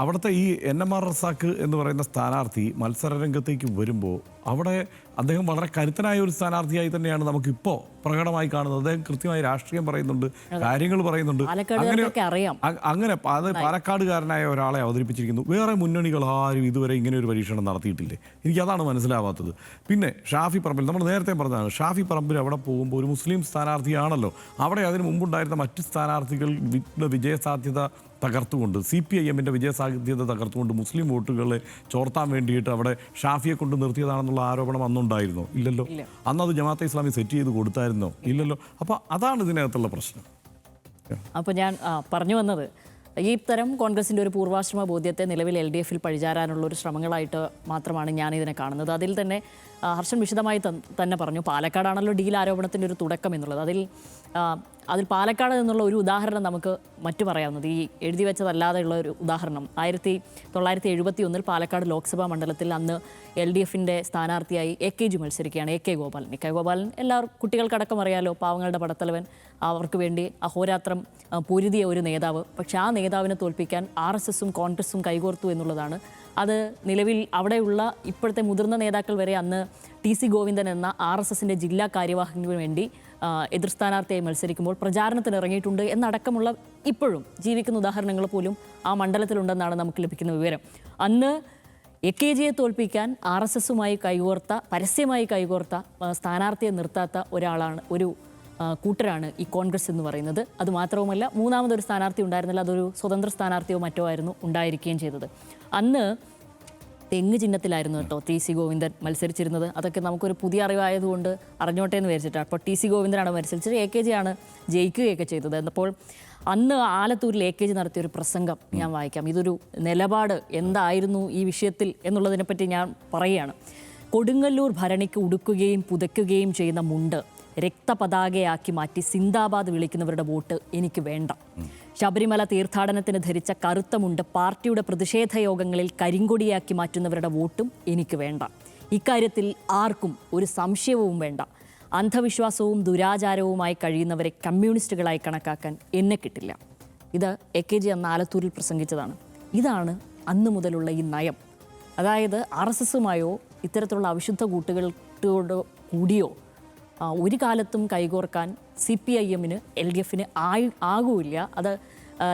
അവിടുത്തെ ഈ NMR റസാക്ക് എന്ന് പറയുന്ന സ്ഥാനാർത്ഥി മത്സരരംഗത്തേക്ക് വരുമ്പോൾ അവിടെ അദ്ദേഹം വളരെ കരുത്തനായ ഒരു സ്ഥാനാർത്ഥിയായി തന്നെയാണ് നമുക്കിപ്പോൾ പ്രകടമായി കാണുന്നത്. അദ്ദേഹം കൃത്യമായി രാഷ്ട്രീയം പറയുന്നുണ്ട്, കാര്യങ്ങൾ പറയുന്നുണ്ട്. അങ്ങനെ അത് പാലക്കാടുകാരനായ ഒരാളെ അവതരിപ്പിച്ചിരിക്കുന്നു. വേറെ മുന്നണികൾ ആരും ഇതുവരെ ഇങ്ങനെ ഒരു പരീക്ഷണം നടത്തിയിട്ടില്ലേ? എനിക്കതാണ് മനസ്സിലാവാത്തത്. പിന്നെ ഷാഫി പറമ്പിൽ, നമ്മൾ നേരത്തെ പറഞ്ഞതാണ്, ഷാഫി പറമ്പിൽ അവിടെ പോകുമ്പോൾ ഒരു മുസ്ലിം സ്ഥാനാർത്ഥിയാണല്ലോ. അവിടെ അതിന് മുമ്പുണ്ടായിരുന്ന മറ്റ് സ്ഥാനാർത്ഥികൾ വിജയസാധ്യത തകർത്തുകൊണ്ട്, CPIM-ൻ്റെ വിജയസാധ്യത തകർത്തുകൊണ്ട് മുസ്ലിം വോട്ടുകളെ ചോർത്താൻ വേണ്ടിയിട്ട് അവിടെ ഷാഫിയെ കൊണ്ട് നിർത്തിയതാണെന്നുള്ള ആരോപണം അന്നുണ്ടായിരുന്നോ? ഇല്ലല്ലോ. അന്നത് ജമാഅത്തെ ഇസ്ലാമി സെറ്റ് ചെയ്ത് കൊടുത്തായിരുന്നോ? ഇല്ലല്ലോ. അപ്പോൾ അതാണ് ഇതിനകത്തുള്ള പ്രശ്നം. അപ്പോൾ ഞാൻ പറഞ്ഞു വന്നത്, ഈ തരം കോൺഗ്രസിൻ്റെ ഒരു പൂർവാശ്രമ ബോധ്യത്തെ നിലവിൽ LDF-ൽ പഴിചാരാനുള്ള ഒരു ശ്രമങ്ങളായിട്ട് മാത്രമാണ് ഞാൻ ഇതിനെ കാണുന്നത്. അതിൽ തന്നെ ഹർഷൻ വിശദമായി തന്നെ പറഞ്ഞു, പാലക്കാടാണല്ലോ ഡീൽ ആരോപണത്തിൻ്റെ ഒരു തുടക്കം എന്നുള്ളത്. അതിൽ പാലക്കാട് നിന്നുള്ള ഒരു ഉദാഹരണം നമുക്ക് മറ്റു പറയാവുന്നത്, ഈ എഴുതി വെച്ചതല്ലാതെയുള്ള ഒരു ഉദാഹരണം, 1971 പാലക്കാട് ലോക്സഭാ മണ്ഡലത്തിൽ അന്ന് LDF-ൻ്റെ സ്ഥാനാർത്ഥിയായി AKG മത്സരിക്കുകയാണ്, AK Gopalan. AK Gopalan കുട്ടികൾക്കടക്കം അറിയാലോ, പാവങ്ങളുടെ പടത്തലവൻ, അവർക്ക് വേണ്ടി അഹോരാത്രം പൊരുതിയ ഒരു നേതാവ്. പക്ഷേ ആ നേതാവിനെ തോൽപ്പിക്കാൻ RSSും കോൺഗ്രസും കൈകോർത്തു എന്നുള്ളതാണ്. അത് നിലവിൽ അവിടെയുള്ള ഇപ്പോഴത്തെ മുതിർന്ന നേതാക്കൾ വരെ അന്ന് TC ഗോവിന്ദൻ എന്ന RSSൻ്റെ ജില്ലാ കാര്യവാഹകന് വേണ്ടി എതിർ സ്ഥാനാർത്ഥിയായി മത്സരിക്കുമ്പോൾ പ്രചാരണത്തിന് ഇറങ്ങിയിട്ടുണ്ട് എന്നടക്കമുള്ള ഇപ്പോഴും ജീവിക്കുന്ന ഉദാഹരണങ്ങൾ പോലും ആ മണ്ഡലത്തിലുണ്ടെന്നാണ് നമുക്ക് ലഭിക്കുന്ന വിവരം. അന്ന് AKGയെ തോൽപ്പിക്കാൻ RSSുമായി പരസ്യമായി കൈകോർത്ത സ്ഥാനാർത്ഥിയെ നിർത്താത്ത ഒരു കൂട്ടരാണ് ഈ കോൺഗ്രസ് എന്ന് പറയുന്നത്. അതുമാത്രവുമല്ല, മൂന്നാമതൊരു സ്ഥാനാർത്ഥി ഉണ്ടായിരുന്നില്ല, അതൊരു സ്വതന്ത്ര സ്ഥാനാർത്ഥിയോ മറ്റോ ആയിരുന്നു ഉണ്ടായിരിക്കുകയും ചെയ്തത്. അന്ന് തെങ്ങ് ചിഹ്നത്തിലായിരുന്നു കേട്ടോ TC ഗോവിന്ദൻ മത്സരിച്ചിരുന്നത്. അതൊക്കെ നമുക്കൊരു പുതിയ അറിവായതുകൊണ്ട് അറിഞ്ഞോട്ടെ എന്ന് വിചാരിച്ചിട്ടാണ്. അപ്പോൾ TC ഗോവിന്ദനാണ് മത്സരിച്ചത്, AKG ആണ് ജയിക്കുകയൊക്കെ ചെയ്തത്. അപ്പോൾ അന്ന് ആലത്തൂരിൽ AKG നടത്തിയൊരു പ്രസംഗം ഞാൻ വായിക്കാം. ഇതൊരു നിലപാട് എന്തായിരുന്നു ഈ വിഷയത്തിൽ എന്നുള്ളതിനെപ്പറ്റി ഞാൻ പറയുകയാണ്. കൊടുങ്ങല്ലൂർ ഭരണിക്ക് ഉടുക്കുകയും പുതയ്ക്കുകയും ചെയ്യുന്ന മുണ്ട് രക്തപതാകയാക്കി മാറ്റി സിന്ദാബാദ് വിളിക്കുന്നവരുടെ വോട്ട് എനിക്ക് വേണ്ട. ശബരിമല തീർത്ഥാടനത്തിന് ധരിച്ച കറുത്ത മുണ്ട് പാർട്ടിയുടെ പ്രതിഷേധ യോഗങ്ങളിൽ കരിങ്കൊടിയാക്കി മാറ്റുന്നവരുടെ വോട്ടും എനിക്ക് വേണ്ട. ഇക്കാര്യത്തിൽ ആർക്കും ഒരു സംശയവും വേണ്ട. അന്ധവിശ്വാസവും ദുരാചാരവുമായി കഴിയുന്നവരെ കമ്മ്യൂണിസ്റ്റുകളായി കണക്കാക്കാൻ എന്നെ കിട്ടില്ല. ഇത് AKG അന്ന് ആലത്തൂരിൽ പ്രസംഗിച്ചതാണ്. ഇതാണ് അന്ന് മുതലുള്ള ഈ നയം. അതായത് RSSുമായോ ഇത്തരത്തിലുള്ള അവിശുദ്ധ കൂട്ടുകെട്ടോടോ കൂടിയോ ഒരു കാലത്തും കൈകോർക്കാൻ CPIM-ന് LDF-ന് ആകൂല്ല. അത്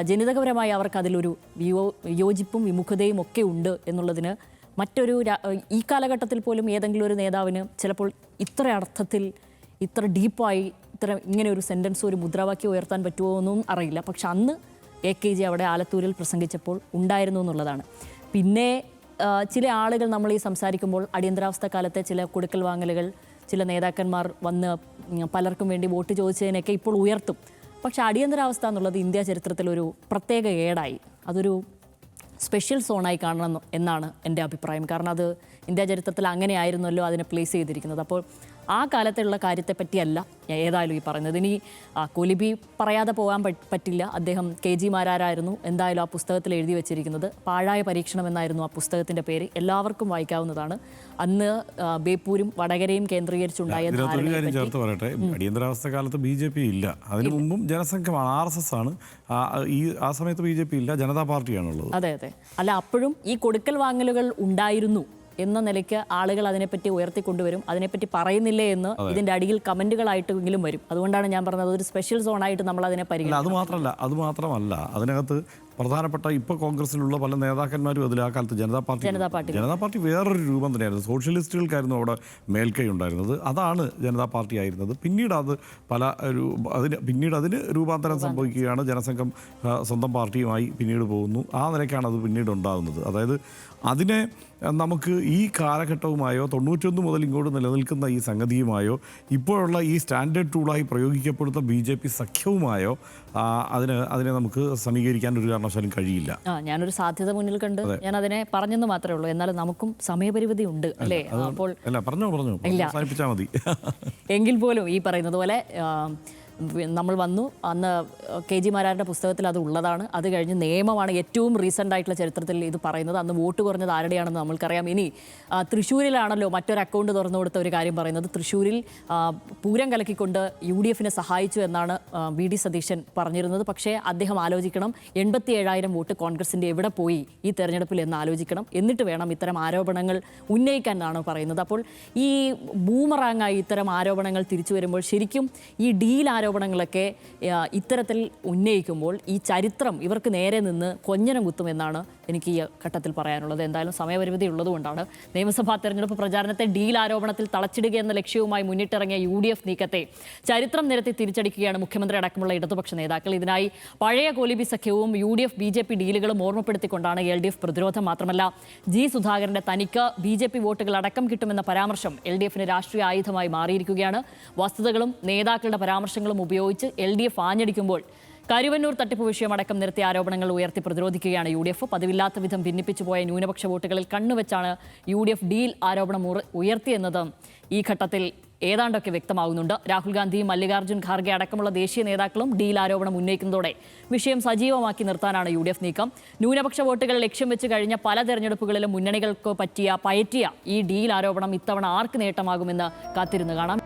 ജനിതകപരമായി അവർക്ക് അതിലൊരു വിയോജിപ്പും വിമുഖതയും ഒക്കെ ഉണ്ട് എന്നുള്ളതിന് ഈ കാലഘട്ടത്തിൽ പോലും ഏതെങ്കിലും ഒരു നേതാവിന് ചിലപ്പോൾ ഇത്ര അർത്ഥത്തിൽ, ഇത്ര ഡീപ്പായി, ഇങ്ങനെ ഒരു സെൻറ്റൻസ്, ഒരു മുദ്രാവാക്യം ഉയർത്താൻ പറ്റുമോ എന്നും അറിയില്ല. പക്ഷെ അന്ന് AKG അവിടെ ആലത്തൂരിൽ പ്രസംഗിച്ചപ്പോൾ ഉണ്ടായിരുന്നു എന്നുള്ളതാണ്. പിന്നെ ചില ആളുകൾ നമ്മൾ ഈ സംസാരിക്കുമ്പോൾ അടിയന്തരാവസ്ഥ കാലത്തെ ചില കൊടുക്കൽ വാങ്ങലുകൾ, ചില നേതാക്കന്മാർ വന്ന് പലർക്കും വേണ്ടി വോട്ട് ചോദിച്ചതിനൊക്കെ ഇപ്പോൾ ഉയർത്തും. പക്ഷേ അടിയന്തരാവസ്ഥ എന്നുള്ളത് ഇന്ത്യ ചരിത്രത്തിൽ ഒരു പ്രത്യേക ഏടായി, അതൊരു സ്പെഷ്യൽ സോണായി കാണണം എന്നാണ് എൻ്റെ അഭിപ്രായം. കാരണം അത് ഇന്ത്യ ചരിത്രത്തിൽ അങ്ങനെയായിരുന്നല്ലോ അതിനെ പ്ലേസ് ചെയ്തിരിക്കുന്നത്. അപ്പോൾ ആ കാലത്തുള്ള കാര്യത്തെപ്പറ്റിയല്ല ഏതായാലും ഈ പറയുന്നത്. ഇനി കൊലിബി പറയാതെ പോകാൻ പറ്റില്ല. അദ്ദേഹം KG മാരാരായിരുന്നു എന്തായാലും ആ പുസ്തകത്തിൽ എഴുതി വെച്ചിരിക്കുന്നത്. പാഴായ പരീക്ഷണം എന്നായിരുന്നു ആ പുസ്തകത്തിൻ്റെ പേര്. എല്ലാവർക്കും വായിക്കാവുന്നതാണ്. അന്ന് ബേപ്പൂരും വടകരയും കേന്ദ്രീകരിച്ചുണ്ടായ ചേർത്ത് പറയട്ടെ, അടിയന്തരാവസ്ഥ കാലത്ത് BJP ഇല്ല. അതിനു മുമ്പും ജനസംഘമാണ്, RSS ആണ്. ആ സമയത്ത് BJP ഇല്ല, ജനതാ പാർട്ടിയാണുള്ളത്. അതെ. അല്ല, അപ്പോഴും ഈ കൊടുക്കൽ വാങ്ങലുകൾ ഉണ്ടായിരുന്നു എന്ന നിലയ്ക്ക് ആളുകൾ അതിനെപ്പറ്റി ഉയർത്തിക്കൊണ്ടുവരും. അതിനെപ്പറ്റി പറയുന്നില്ലേ എന്ന് ഇതിൻ്റെ അടിയിൽ കമൻറ്റുകളായിട്ടെങ്കിലും വരും. അതുകൊണ്ടാണ് ഞാൻ പറഞ്ഞത് ഒരു സ്പെഷ്യൽ സോണായിട്ട് നമ്മൾ അതിനെ പരിഗണിക്കും. അതുമാത്രമല്ല അതിനകത്ത് പ്രധാനപ്പെട്ട ഇപ്പോൾ കോൺഗ്രസിലുള്ള പല നേതാക്കന്മാരും അതിൽ ആ കാലത്ത് ജനതാ പാർട്ടി വേറൊരു രൂപം തന്നെയായിരുന്നു. സോഷ്യലിസ്റ്റുകൾക്കായിരുന്നു അവിടെ മേൽക്കൈ ഉണ്ടായിരുന്നത്. അതാണ് ജനതാ പാർട്ടി ആയിരുന്നത്. പിന്നീട് അതിന് രൂപാന്തരം സംഭവിക്കുകയാണ്. ജനസംഘം സ്വന്തം പാർട്ടിയുമായി പിന്നീട് പോകുന്നു. ആ നിലയ്ക്കാണ് അത് പിന്നീട് ഉണ്ടാകുന്നത്. അതായത് അതിനെ നമുക്ക് ഈ കാലഘട്ടവുമായോ 91 മുതൽ ഇങ്ങോട്ട് നിലനിൽക്കുന്ന ഈ സംഗതിയുമായോ ഇപ്പോഴുള്ള ഈ സ്റ്റാൻഡേർഡ് ടൂളായി പ്രയോഗിക്കപ്പെടുന്ന BJP സഖ്യവുമായോ അതിനെ നമുക്ക് സമീകരിക്കാൻ ഒരു കാരണവശാലും കഴിയില്ല. ഞാനൊരു സാധ്യത മുന്നിൽ കണ്ട് ഞാൻ അതിനെ പറഞ്ഞെന്ന് മാത്രമേ ഉള്ളൂ. എന്നാലും നമുക്കും സമയപരിമിതി ഉണ്ട് അല്ലേ? അപ്പോൾ പറഞ്ഞു അവസാനിപ്പിച്ചാൽ മതി. എങ്കിൽ പോലും ഈ പറയുന്നത് പോലെ നമ്മൾ വന്നു അന്ന് KG മാരാരുടെ പുസ്തകത്തിൽ അത് ഉള്ളതാണ്. അത് കഴിഞ്ഞ് നിയമമാണ് ഏറ്റവും റീസെൻ്റ് ആയിട്ടുള്ള ചരിത്രത്തിൽ ഇത് പറയുന്നത്. അന്ന് വോട്ട് കുറഞ്ഞത് ആരുടെയാണെന്ന് നമ്മൾക്കറിയാം. ഇനി തൃശ്ശൂരിലാണല്ലോ മറ്റൊരു അക്കൗണ്ട് തുറന്നു കൊടുത്ത ഒരു കാര്യം പറയുന്നത്. തൃശ്ശൂരിൽ പൂരം കലക്കിക്കൊണ്ട് UDF സഹായിച്ചു എന്നാണ് VD സതീശൻ പറഞ്ഞിരുന്നത്. പക്ഷേ അദ്ദേഹം ആലോചിക്കണം, 87,000 വോട്ട് കോൺഗ്രസിൻ്റെ എവിടെ പോയി ഈ തെരഞ്ഞെടുപ്പിൽ എന്ന് ആലോചിക്കണം. എന്നിട്ട് വേണം ഇത്തരം ആരോപണങ്ങൾ ഉന്നയിക്കാൻ എന്നാണ് പറയുന്നത്. അപ്പോൾ ഈ ബൂമറാങ്ങായി ഇത്തരം ആരോപണങ്ങൾ തിരിച്ചു വരുമ്പോൾ ശരിക്കും ഈ ഡീൽ ആരോപണങ്ങളൊക്കെ ഇത്തരത്തിൽ ഉന്നയിക്കുമ്പോൾ ഈ ചരിത്രം ഇവർക്ക് നേരെ നിന്ന് കൊഞ്ഞനം കുത്തുമെന്നാണ് എനിക്ക് ഈ ഘട്ടത്തിൽ പറയാനുള്ളത്. എന്തായാലും സമയപരിമിതി ഉള്ളതുകൊണ്ടാണ് നിയമസഭാ തെരഞ്ഞെടുപ്പ് പ്രചാരണത്തെ ഡീൽ ആരോപണത്തിൽ തളച്ചിടുക എന്ന ലക്ഷ്യവുമായി മുന്നിട്ടിറങ്ങിയ UDF നീക്കത്തെ ചരിത്രം നിരത്തി തിരിച്ചടിക്കുകയാണ് മുഖ്യമന്ത്രി അടക്കമുള്ള ഇടതുപക്ഷ നേതാക്കൾ. ഇതിനായി പഴയ കോലിബി സഖ്യവും UDF BJP ഡീലുകളും ഓർമ്മപ്പെടുത്തിക്കൊണ്ടാണ് LDF പ്രതിരോധം. മാത്രമല്ല G സുധാകരന്റെ തനിക്ക് BJP വോട്ടുകൾ അടക്കം കിട്ടുമെന്ന പരാമർശം LDF രാഷ്ട്രീയ ആയുധമായി മാറിയിരിക്കുകയാണ്. വസ്തുതകളും നേതാക്കളുടെ പരാമർശങ്ങളും ഉപയോഗിച്ച് LDF ആഞ്ഞടിക്കുമ്പോൾ കരുവന്നൂർ തട്ടിപ്പ് വിഷയമടക്കം നിരത്തിയ ആരോപണങ്ങൾ ഉയർത്തി പ്രതിരോധിക്കുകയാണ് UDF. പതിവില്ലാത്ത വിധം ഭിന്നിപ്പിച്ചു പോയ ന്യൂനപക്ഷ വോട്ടുകളിൽ കണ്ണുവെച്ചാണ് UDF ഡീൽ ആരോപണം ഉയർത്തിയെന്നത് ഈ ഘട്ടത്തിൽ ഏതാണ്ടൊക്കെ വ്യക്തമാകുന്നുണ്ട്. രാഹുൽ ഗാന്ധിയും മല്ലികാർജ്ജുൻ ഖാർഗെ അടക്കമുള്ള ദേശീയ നേതാക്കളും ഡീൽ ആരോപണം ഉന്നയിക്കുന്നതോടെ വിഷയം സജീവമാക്കി നിർത്താനാണ് UDF നീക്കം. ന്യൂനപക്ഷ വോട്ടുകൾ ലക്ഷ്യം വെച്ച് കഴിഞ്ഞ പല തെരഞ്ഞെടുപ്പുകളിലും മുന്നണികൾക്ക് പയറ്റിയ ഈ ഡീൽ ആരോപണം ഇത്തവണ ആർക്ക് നേട്ടമാകുമെന്ന് കാത്തിരുന്ന് കാണാം.